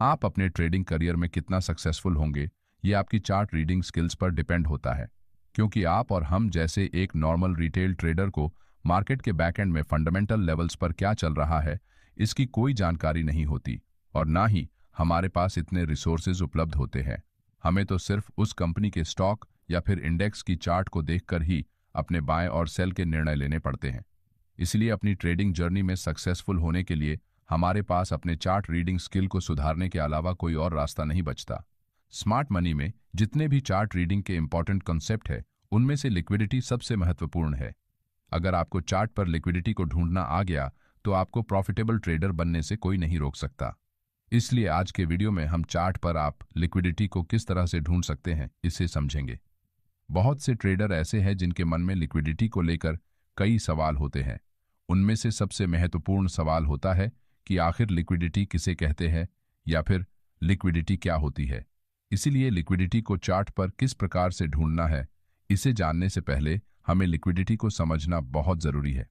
आप अपने trading career में कितना सक्सेसफुल होंगे ये आपकी चार्ट रीडिंग स्किल्स पर डिपेंड होता है, क्योंकि आप और हम जैसे एक नॉर्मल रिटेल ट्रेडर को मार्केट के बैकएंड में फंडामेंटल लेवल्स पर क्या चल रहा है इसकी कोई जानकारी नहीं होती और ना ही हमारे पास इतने रिसोर्सेज उपलब्ध होते हैं। हमें तो सिर्फ उस कंपनी के स्टॉक या फिर इंडेक्स की चार्ट को देखकर ही अपने बाय और सेल के निर्णय लेने पड़ते हैं। इसलिए अपनी ट्रेडिंग जर्नी में सक्सेसफुल होने के लिए हमारे पास अपने चार्ट रीडिंग स्किल को सुधारने के अलावा कोई और रास्ता नहीं बचता। स्मार्ट मनी में जितने भी चार्ट रीडिंग के इंपॉर्टेंट कॉन्सेप्ट है उनमें से लिक्विडिटी सबसे महत्वपूर्ण है। अगर आपको चार्ट पर लिक्विडिटी को ढूंढना आ गया तो आपको प्रॉफिटेबल ट्रेडर बनने से कोई नहीं रोक सकता। इसलिए आज के वीडियो में हम चार्ट पर आप लिक्विडिटी को किस तरह से ढूंढ सकते हैं इसे समझेंगे। बहुत से ट्रेडर ऐसे हैं जिनके मन में लिक्विडिटी को लेकर कई सवाल होते हैं। उनमें से सबसे महत्वपूर्ण सवाल होता है कि आखिर लिक्विडिटी किसे कहते हैं या फिर लिक्विडिटी क्या होती है। इसीलिए लिक्विडिटी को चार्ट पर किस प्रकार से ढूंढना है इसे जानने से पहले हमें लिक्विडिटी को समझना बहुत जरूरी है।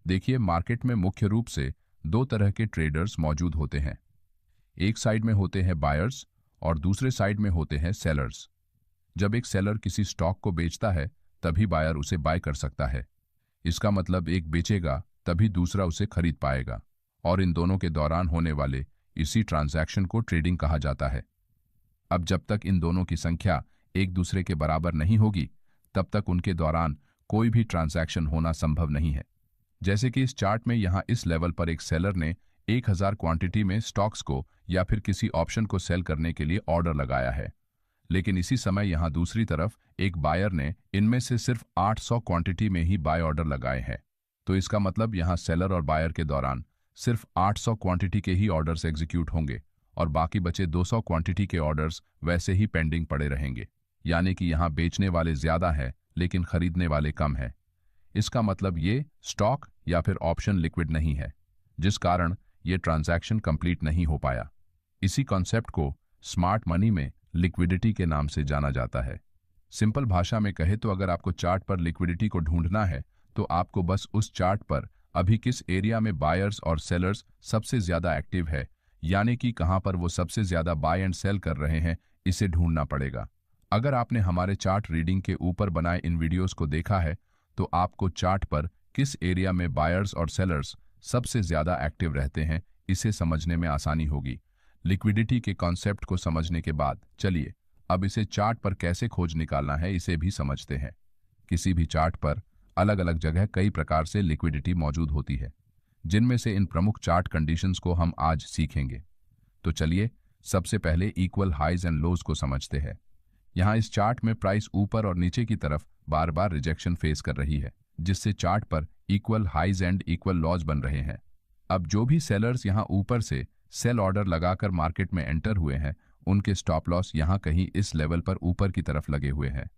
देखिए, मार्केट में मुख्य रूप से दो तरह के ट्रेडर्स मौजूद होते हैं। एक साइड में होते हैं बायर्स और दूसरे साइड में होते हैं सेलर्स। जब एक सेलर किसी स्टॉक को बेचता है तभी बायर उसे बाय कर सकता है। इसका मतलब एक बेचेगा तभी दूसरा उसे खरीद पाएगा और इन दोनों के दौरान होने वाले इसी ट्रांजैक्शन को ट्रेडिंग कहा जाता है। अब जब तक इन दोनों की संख्या एक दूसरे के बराबर नहीं होगी तब तक उनके दौरान कोई भी ट्रांजैक्शन होना संभव नहीं है। जैसे कि इस चार्ट में यहाँ इस लेवल पर एक सेलर ने 1000 क्वांटिटी में स्टॉक्स को या फिर किसी ऑप्शन को सेल करने के लिए ऑर्डर लगाया है, लेकिन इसी समय यहाँ दूसरी तरफ एक बायर ने इनमें से सिर्फ 800 क्वांटिटी में ही बाय ऑर्डर लगाए हैं। तो इसका मतलब यहाँ सेलर और बायर के दौरान सिर्फ 800 क्वांटिटी के ही ऑर्डर्स एग्जीक्यूट होंगे और बाकी बचे 200 क्वांटिटी के ऑर्डर्स वैसे ही पेंडिंग पड़े रहेंगे। यानी कि यहाँ बेचने वाले ज्यादा हैं लेकिन खरीदने वाले कम हैं। इसका मतलब ये स्टॉक या फिर ऑप्शन लिक्विड नहीं है, जिस कारण ये ट्रांजैक्शन कंप्लीट नहीं हो पाया। इसी कॉन्सेप्ट को स्मार्ट मनी में लिक्विडिटी के नाम से जाना जाता है। सिंपल भाषा में कहे तो अगर आपको चार्ट पर लिक्विडिटी को ढूंढना है तो आपको बस उस चार्ट पर अभी किस एरिया में बायर्स और सेलर्स सबसे ज्यादा एक्टिव है, यानी कि कहां पर वो सबसे ज्यादा बाय एंड सेल कर रहे हैं, इसे ढूंढना पड़ेगा। अगर आपने हमारे चार्ट रीडिंग के ऊपर बनाए इन वीडियोस को देखा है तो आपको चार्ट पर किस एरिया में बायर्स और सेलर्स सबसे ज्यादा एक्टिव रहते हैं इसे समझने में आसानी होगी। लिक्विडिटी के कॉन्सेप्ट को समझने के बाद चलिए अब इसे चार्ट पर कैसे खोज निकालना है इसे भी समझते हैं। किसी भी चार्ट पर अलग अलग जगह कई प्रकार से लिक्विडिटी मौजूद होती है, जिनमें से इन प्रमुख चार्ट कंडीशंस को हम आज सीखेंगे। तो चलिए सबसे पहले इक्वल हाइज एंड लोज को समझते हैं। यहाँ इस चार्ट में प्राइस ऊपर और नीचे की तरफ बार बार रिजेक्शन फेस कर रही है, जिससे चार्ट पर equal highs and equal lows बन रहे हैं। अब जो भी सेलर्स यहाँ ऊपर से सेल ऑर्डर लगाकर मार्केट में एंटर हुए हैं उनके स्टॉप लॉस यहाँ कहीं इस लेवल पर ऊपर की तरफ लगे हुए हैं।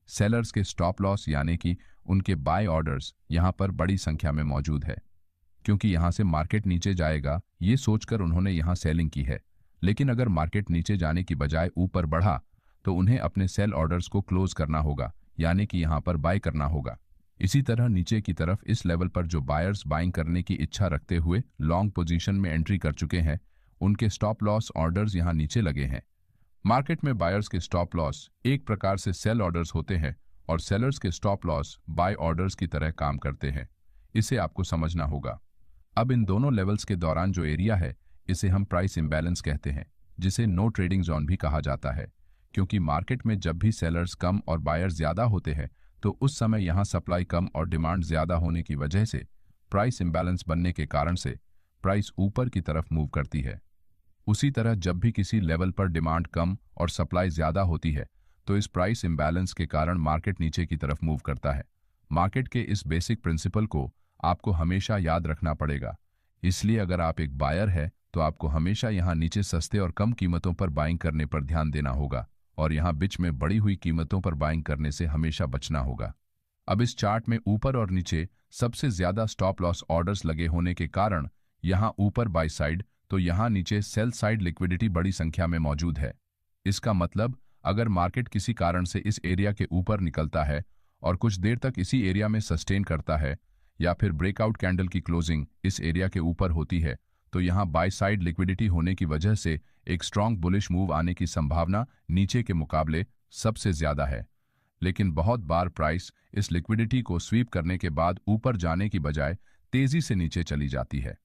सेलर्स के स्टॉप लॉस यानी कि उनके बाय ऑर्डर्स यहाँ पर बड़ी संख्या में मौजूद है, क्योंकि यहाँ से मार्केट नीचे जाएगा ये सोचकर उन्होंने यहाँ सेलिंग की है। लेकिन अगर मार्केट नीचे जाने की बजाय ऊपर बढ़ा तो उन्हें अपने सेल ऑर्डर्स को क्लोज करना होगा, यानी कि यहाँ पर बाय करना होगा। इसी तरह नीचे की तरफ इस लेवल पर जो बायर्स बाइंग करने की इच्छा रखते हुए लॉन्ग पोजीशन में एंट्री कर चुके हैं उनके स्टॉप लॉस ऑर्डर्स यहाँ नीचे लगे हैं। मार्केट में बायर्स के स्टॉप लॉस एक प्रकार से सेल ऑर्डर्स होते हैं और सेलर्स के स्टॉप लॉस बाय ऑर्डर्स की तरह काम करते हैं। इसे आपको समझना होगा। अब इन दोनों लेवल्स के दौरान जो एरिया है इसे हम प्राइस इम्बैलेंस कहते हैं, जिसे नो ट्रेडिंग जोन भी कहा जाता है, क्योंकि मार्केट में जब भी सेलर्स कम और बायर्स ज्यादा होते हैं तो उस समय यहाँ सप्लाई कम और डिमांड ज्यादा होने की वजह से प्राइस इम्बैलेंस बनने के कारण से प्राइस ऊपर की तरफ मूव करती है। उसी तरह जब भी किसी लेवल पर डिमांड कम और सप्लाई ज्यादा होती है तो इस प्राइस इम्बैलेंस के कारण मार्केट नीचे की तरफ मूव करता है। मार्केट के इस बेसिक प्रिंसिपल को आपको हमेशा याद रखना पड़ेगा। इसलिए अगर आप एक बायर है तो आपको हमेशा यहाँ नीचे सस्ते और कम कीमतों पर बाइंग करने पर ध्यान देना होगा और यहाँ बीच में बढ़ी हुई कीमतों पर बाइंग करने से हमेशा बचना होगा। अब इस चार्ट में ऊपर और नीचे सबसे ज्यादा स्टॉप लॉस ऑर्डर्स लगे होने के कारण यहाँ ऊपर बाय साइड तो यहाँ नीचे सेल साइड लिक्विडिटी बड़ी संख्या में मौजूद है। इसका मतलब अगर मार्केट किसी कारण से इस एरिया के ऊपर निकलता है और कुछ देर तक इसी एरिया में सस्टेन करता है या फिर ब्रेकआउट कैंडल की क्लोजिंग इस एरिया के ऊपर होती है तो यहाँ बाय साइड लिक्विडिटी होने की वजह से एक स्ट्रॉन्ग बुलिश मूव आने की संभावना नीचे के मुकाबले सबसे ज्यादा है। लेकिन बहुत बार प्राइस इस लिक्विडिटी को स्वीप करने के बाद ऊपर जाने की बजाय तेजी से नीचे चली जाती है।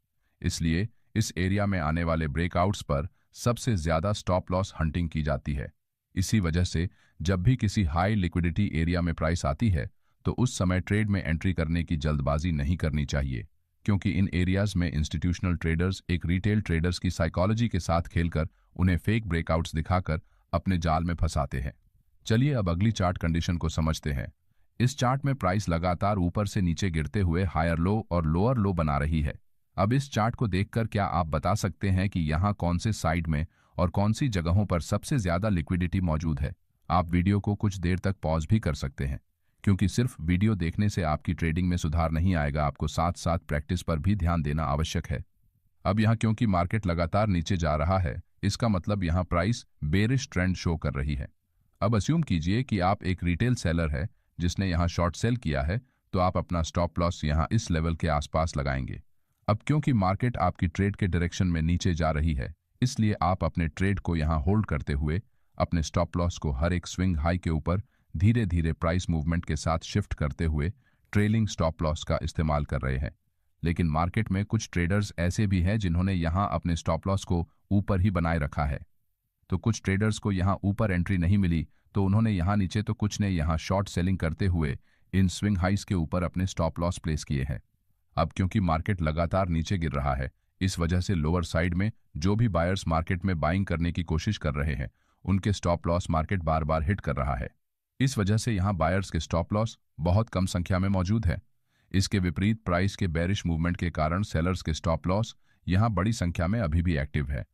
इसलिए इस एरिया में आने वाले ब्रेकआउट्स पर सबसे ज्यादा स्टॉप लॉस हंटिंग की जाती है। इसी वजह से जब भी किसी हाई लिक्विडिटी एरिया में प्राइस आती है तो उस समय ट्रेड में एंट्री करने की जल्दबाजी नहीं करनी चाहिए, क्योंकि इन एरियाज में इंस्टीट्यूशनल ट्रेडर्स एक रिटेल ट्रेडर्स की साइकोलॉजी के साथ खेलकर उन्हें फेक ब्रेकआउट्स दिखाकर अपने जाल में फंसाते हैं। चलिए अब अगली चार्ट कंडीशन को समझते हैं। इस चार्ट में प्राइस लगातार ऊपर से नीचे गिरते हुए हायर लो और लोअर लो बना रही है। अब इस चार्ट को देखकर क्या आप बता सकते हैं कि यहाँ कौन से साइड में और कौन सी जगहों पर सबसे ज्यादा लिक्विडिटी मौजूद है? आप वीडियो को कुछ देर तक पॉज भी कर सकते हैं, क्योंकि सिर्फ वीडियो देखने से आपकी ट्रेडिंग में सुधार नहीं आएगा, आपको साथ साथ प्रैक्टिस पर भी ध्यान देना आवश्यक है। अब यहाँ क्योंकि मार्केट लगातार नीचे जा रहा है, इसका मतलब यहाँ प्राइस बेरिश ट्रेंड शो कर रही है। अब अस्यूम कीजिए कि आप एक रिटेल सेलर है जिसने यहाँ शॉर्ट सेल किया है, तो आप अपना स्टॉप लॉस यहाँ इस लेवल के आसपास लगाएंगे। अब क्योंकि मार्केट आपकी ट्रेड के डायरेक्शन में नीचे जा रही है, इसलिए आप अपने ट्रेड को यहाँ होल्ड करते हुए अपने स्टॉप लॉस को हर एक स्विंग हाई के ऊपर धीरे धीरे प्राइस मूवमेंट के साथ शिफ्ट करते हुए ट्रेलिंग स्टॉप लॉस का इस्तेमाल कर रहे हैं। लेकिन मार्केट में कुछ ट्रेडर्स ऐसे भी हैं जिन्होंने यहाँ अपने स्टॉप लॉस को ऊपर ही बनाए रखा है। तो कुछ ट्रेडर्स को यहाँ ऊपर एंट्री नहीं मिली, तो उन्होंने यहाँ नीचे, तो कुछ ने यहाँ शॉर्ट सेलिंग करते हुए इन स्विंग हाइस के ऊपर अपने स्टॉप लॉस प्लेस किए हैं। अब क्योंकि मार्केट लगातार नीचे गिर रहा है, इस वजह से लोअर साइड में जो भी बायर्स मार्केट में बाइंग करने की कोशिश कर रहे हैं, उनके स्टॉप लॉस मार्केट बार बार हिट कर रहा है। इस वजह से यहाँ बायर्स के स्टॉप लॉस बहुत कम संख्या में मौजूद है। इसके विपरीत प्राइस के बेरिश मूवमेंट के कारण सेलर्स के स्टॉप लॉस यहाँ बड़ी संख्या में अभी भी एक्टिव है।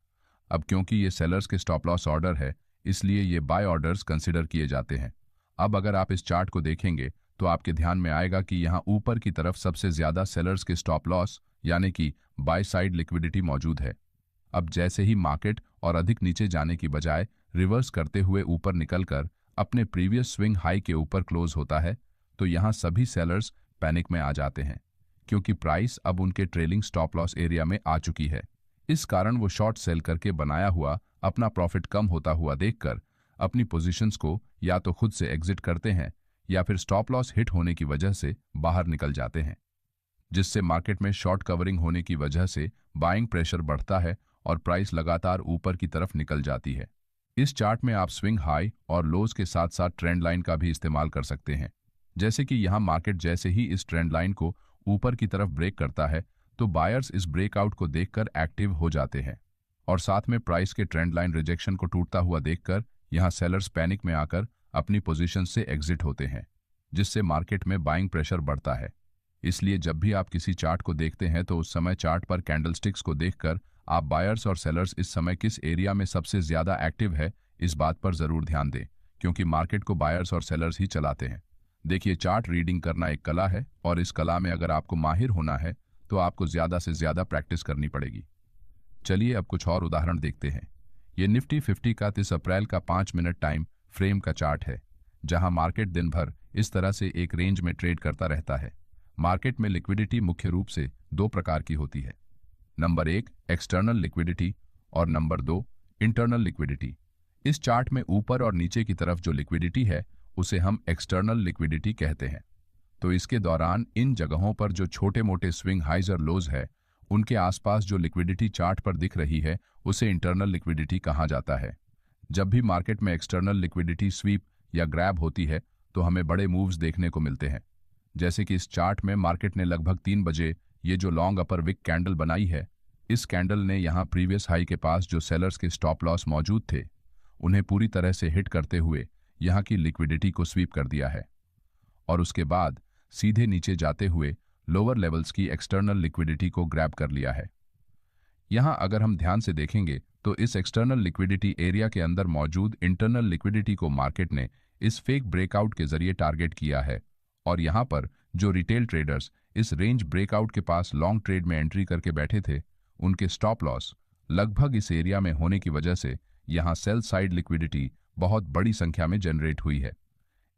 अब क्योंकि ये सेलर्स के स्टॉप लॉस ऑर्डर है, इसलिए ये बाय ऑर्डर्स कंसिडर किए जाते हैं। अब अगर आप इस चार्ट को देखेंगे तो आपके ध्यान में आएगा कि यहाँ ऊपर की तरफ सबसे ज्यादा सेलर्स के स्टॉप लॉस यानी कि बाय साइड लिक्विडिटी मौजूद है। अब जैसे ही मार्केट और अधिक नीचे जाने की बजाय रिवर्स करते हुए ऊपर निकलकर अपने प्रीवियस स्विंग हाई के ऊपर क्लोज होता है, तो यहाँ सभी सेलर्स पैनिक में आ जाते हैं, क्योंकि प्राइस अब उनके ट्रेलिंग स्टॉप लॉस एरिया में आ चुकी है। इस कारण वो शॉर्ट सेल करके बनाया हुआ अपना प्रॉफिट कम होता हुआ देखकर अपनी पोजीशंस को या तो खुद से एग्जिट करते हैं या फिर स्टॉप लॉस हिट होने की वजह से बाहर निकल जाते हैं, जिससे मार्केट में शॉर्ट कवरिंग होने की वजह से बाइंग प्रेशर बढ़ता है और प्राइस लगातार ऊपर की तरफ निकल जाती है। इस चार्ट में आप स्विंग हाई और लोज के साथ साथ ट्रेंड लाइन का भी इस्तेमाल कर सकते हैं। जैसे कि यहाँ मार्केट जैसे ही इस ट्रेंड लाइन को ऊपर की तरफ ब्रेक करता है, तो बायर्स इस ब्रेकआउट को देखकर एक्टिव हो जाते हैं और साथ में प्राइस के ट्रेंड लाइन रिजेक्शन को टूटता हुआ देखकर यहाँ सेलर्स पैनिक में आकर अपनी पोजीशन से एग्जिट होते हैं, जिससे मार्केट में बाइंग प्रेशर बढ़ता है। इसलिए जब भी आप किसी चार्ट को देखते हैं तो उस समय चार्ट पर कैंडलस्टिक्स को देखकर आप बायर्स और सेलर्स इस समय किस एरिया में सबसे ज्यादा एक्टिव है, इस बात पर जरूर ध्यान दें, क्योंकि मार्केट को बायर्स और सेलर्स ही चलाते हैं। देखिए, चार्ट रीडिंग करना एक कला है और इस कला में अगर आपको माहिर होना है तो आपको ज्यादा से ज्यादा प्रैक्टिस करनी पड़ेगी। चलिए अब कुछ और उदाहरण देखते हैं। ये निफ्टी 50 का 30 अप्रैल का 5 मिनट टाइम फ्रेम का चार्ट है, जहां मार्केट दिन भर इस तरह से एक रेंज में ट्रेड करता रहता है। मार्केट में लिक्विडिटी मुख्य रूप से दो प्रकार की होती है। नंबर 1 एक्सटर्नल लिक्विडिटी और नंबर 2 इंटरनल लिक्विडिटी। इस चार्ट में ऊपर और नीचे की तरफ जो लिक्विडिटी है उसे हम एक्सटर्नल लिक्विडिटी कहते हैं। तो इसके दौरान इन जगहों पर जो छोटे मोटे स्विंग हाइज और लोज है, उनके आसपास जो लिक्विडिटी चार्ट पर दिख रही है उसे इंटरनल लिक्विडिटी कहा जाता है। जब भी मार्केट में एक्सटर्नल लिक्विडिटी स्वीप या ग्रैब होती है तो हमें बड़े मूव्स देखने को मिलते हैं। जैसे कि इस चार्ट में मार्केट ने लगभग 3 बजे ये जो लॉन्ग अपर विक कैंडल बनाई है, इस कैंडल ने यहाँ प्रीवियस हाई के पास जो सेलर्स के स्टॉप लॉस मौजूद थे उन्हें पूरी तरह से हिट करते हुए यहाँ की लिक्विडिटी को स्वीप कर दिया है और उसके बाद सीधे नीचे जाते हुए लोअर लेवल्स की एक्सटर्नल लिक्विडिटी को ग्रैब कर लिया है। यहाँ अगर हम ध्यान से देखेंगे तो इस एक्सटर्नल लिक्विडिटी एरिया के अंदर मौजूद इंटरनल लिक्विडिटी को मार्केट ने इस फेक ब्रेकआउट के जरिए टारगेट किया है और यहाँ पर जो रिटेल ट्रेडर्स इस रेंज ब्रेकआउट के पास लॉन्ग ट्रेड में एंट्री करके बैठे थे, उनके स्टॉप लॉस लगभग इस एरिया में होने की वजह से यहाँ सेल साइड लिक्विडिटी बहुत बड़ी संख्या में जनरेट हुई है।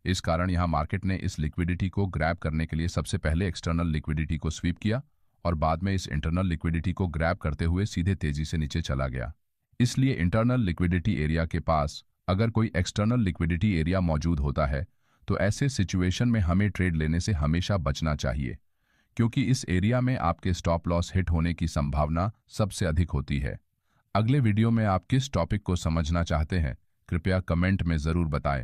इस कारण यहाँ मार्केट ने इस लिक्विडिटी को ग्रैब करने के लिए सबसे पहले एक्सटर्नल लिक्विडिटी को स्वीप किया और बाद में इस इंटरनल लिक्विडिटी को ग्रैब करते हुए सीधे तेजी से नीचे चला गया। इसलिए इंटरनल लिक्विडिटी एरिया के पास अगर कोई एक्सटर्नल लिक्विडिटी एरिया मौजूद होता है तो ऐसे सिचुएशन में हमें ट्रेड लेने से हमेशा बचना चाहिए, क्योंकि इस एरिया में आपके स्टॉप लॉस हिट होने की संभावना सबसे अधिक होती है। अगले वीडियो में आप किस टॉपिक को समझना चाहते हैं, कृपया कमेंट में ज़रूर बताएं।